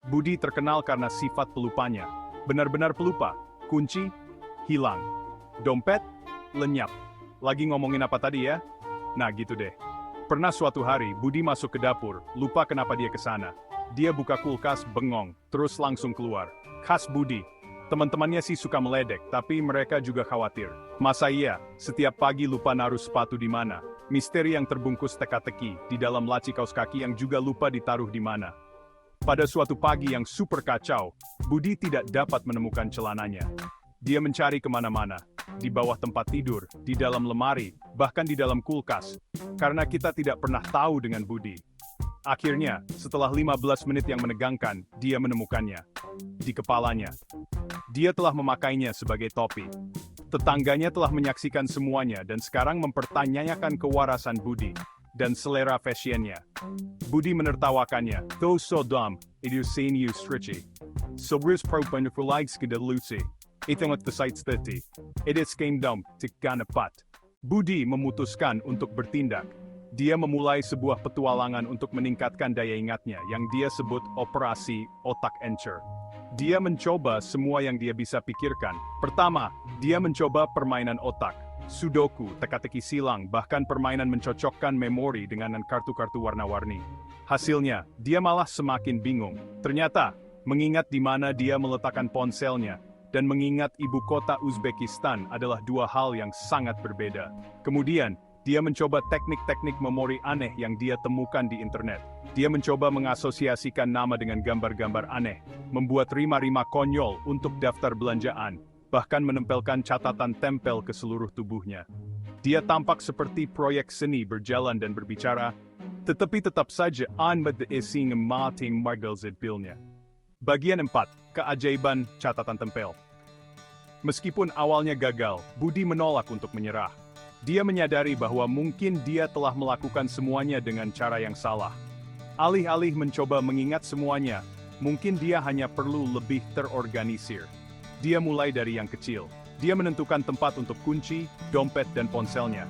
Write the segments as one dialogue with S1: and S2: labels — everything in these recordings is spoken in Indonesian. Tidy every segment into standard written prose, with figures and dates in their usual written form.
S1: Budi terkenal karena sifat pelupanya. Benar-benar pelupa. Kunci, hilang. Dompet, lenyap. Lagi ngomongin apa tadi ya? Nah gitu deh. Pernah suatu hari, Budi masuk ke dapur, lupa kenapa dia ke sana. Dia buka kulkas, bengong, terus langsung keluar. Khas Budi. Teman-temannya sih suka meledek, tapi mereka juga khawatir. Masa iya, setiap pagi lupa naruh sepatu di mana? Misteri yang terbungkus teka-teki, di dalam laci kaos kaki yang juga lupa ditaruh di mana. Pada suatu pagi yang super kacau, Budi tidak dapat menemukan celananya. Dia mencari kemana-mana, di bawah tempat tidur, di dalam lemari, bahkan di dalam kulkas, karena kita tidak pernah tahu dengan Budi. Akhirnya, setelah 15 menit yang menegangkan, dia menemukannya. Di kepalanya. Dia telah memakainya sebagai topi. Tetangganya telah menyaksikan semuanya dan sekarang mempertanyakan kewarasan Budi dan selera fashionnya. Budi menertawakannya. Though so dumb, it is seen you stretchy. Sobrus propen for likes ke lucy. Ito at the sites 30. It is came down to ganapat. Budi memutuskan untuk bertindak. Dia memulai sebuah petualangan untuk meningkatkan daya ingatnya yang dia sebut Operasi Otak Encer. Dia mencoba semua yang dia bisa pikirkan. Pertama, dia mencoba permainan otak. Sudoku, teka-teki silang, bahkan permainan mencocokkan memori dengan kartu-kartu warna-warni. Hasilnya, dia malah semakin bingung. Ternyata, mengingat di mana dia meletakkan ponselnya, dan mengingat ibu kota Uzbekistan adalah dua hal yang sangat berbeda. Kemudian, dia mencoba teknik-teknik memori aneh yang dia temukan di internet. Dia mencoba mengasosiasikan nama dengan gambar-gambar aneh, membuat rima-rima konyol untuk daftar belanjaan, bahkan menempelkan catatan tempel ke seluruh tubuhnya. Dia tampak seperti proyek seni berjalan dan berbicara, tetapi tetap saja anmed ising mating margalzidpilnya. Bagian 4. Keajaiban catatan tempel. Meskipun awalnya gagal, Budi menolak untuk menyerah. Dia menyadari bahwa mungkin dia telah melakukan semuanya dengan cara yang salah. Alih-alih mencoba mengingat semuanya, mungkin dia hanya perlu lebih terorganisir. Dia mulai dari yang kecil. Dia menentukan tempat untuk kunci, dompet, dan ponselnya.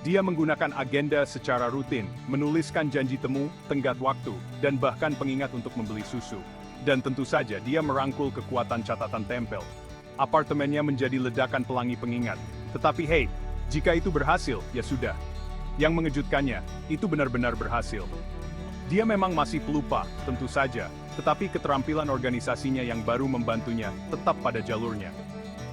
S1: Dia menggunakan agenda secara rutin, menuliskan janji temu, tenggat waktu, dan bahkan pengingat untuk membeli susu. Dan tentu saja dia merangkul kekuatan catatan tempel. Apartemennya menjadi ledakan pelangi pengingat. Tetapi hey, jika itu berhasil, ya sudah. Yang mengejutkannya, itu benar-benar berhasil. Dia memang masih pelupa, tentu saja, tetapi keterampilan organisasinya yang baru membantunya tetap pada jalurnya.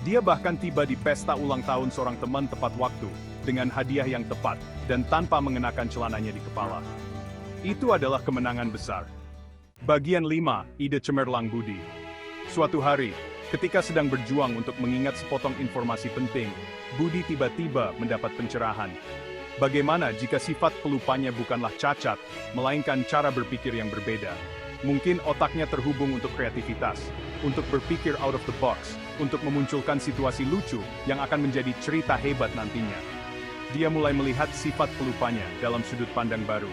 S1: Dia bahkan tiba di pesta ulang tahun seorang teman tepat waktu, dengan hadiah yang tepat, dan tanpa mengenakan celananya di kepala. Itu adalah kemenangan besar. Bagian 5. Ide cemerlang Budi. Suatu hari, ketika sedang berjuang untuk mengingat sepotong informasi penting, Budi tiba-tiba mendapat pencerahan. Bagaimana jika sifat pelupanya bukanlah cacat, melainkan cara berpikir yang berbeda? Mungkin otaknya terhubung untuk kreativitas, untuk berpikir out of the box, untuk memunculkan situasi lucu yang akan menjadi cerita hebat nantinya. Dia mulai melihat sifat pelupanya dalam sudut pandang baru.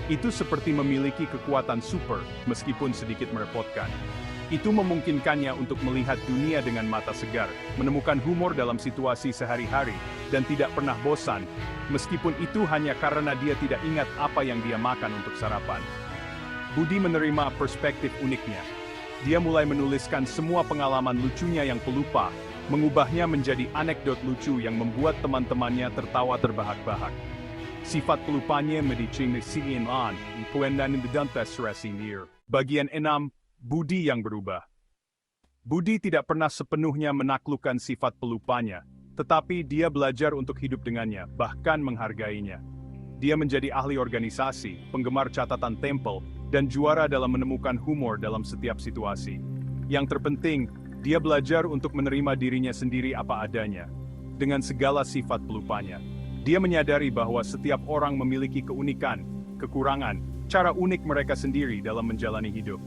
S1: Itu seperti memiliki kekuatan super, meskipun sedikit merepotkan. Itu memungkinkannya untuk melihat dunia dengan mata segar, menemukan humor dalam situasi sehari-hari, dan tidak pernah bosan, meskipun itu hanya karena dia tidak ingat apa yang dia makan untuk sarapan. Budi menerima perspektif uniknya. Dia mulai menuliskan semua pengalaman lucunya yang pelupa, mengubahnya menjadi anekdot lucu yang membuat teman-temannya tertawa terbahak-bahak. Sifat pelupanya medicine siin on, kuendan dantas rasinir. Bagian 6. Budi yang berubah. Budi tidak pernah sepenuhnya menaklukkan sifat pelupanya, tetapi dia belajar untuk hidup dengannya, bahkan menghargainya. Dia menjadi ahli organisasi, penggemar catatan tempel, dan juara dalam menemukan humor dalam setiap situasi. Yang terpenting, dia belajar untuk menerima dirinya sendiri apa adanya, dengan segala sifat pelupanya. Dia menyadari bahwa setiap orang memiliki keunikan, kekurangan, cara unik mereka sendiri dalam menjalani hidup.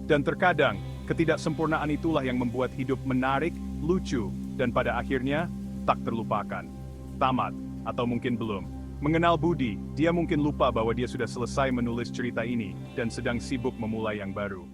S1: Dan terkadang, ketidaksempurnaan itulah yang membuat hidup menarik, lucu, dan pada akhirnya, tak terlupakan. Tamat, atau mungkin belum. Mengenal Budi, dia mungkin lupa bahwa dia sudah selesai menulis cerita ini, dan sedang sibuk memulai yang baru.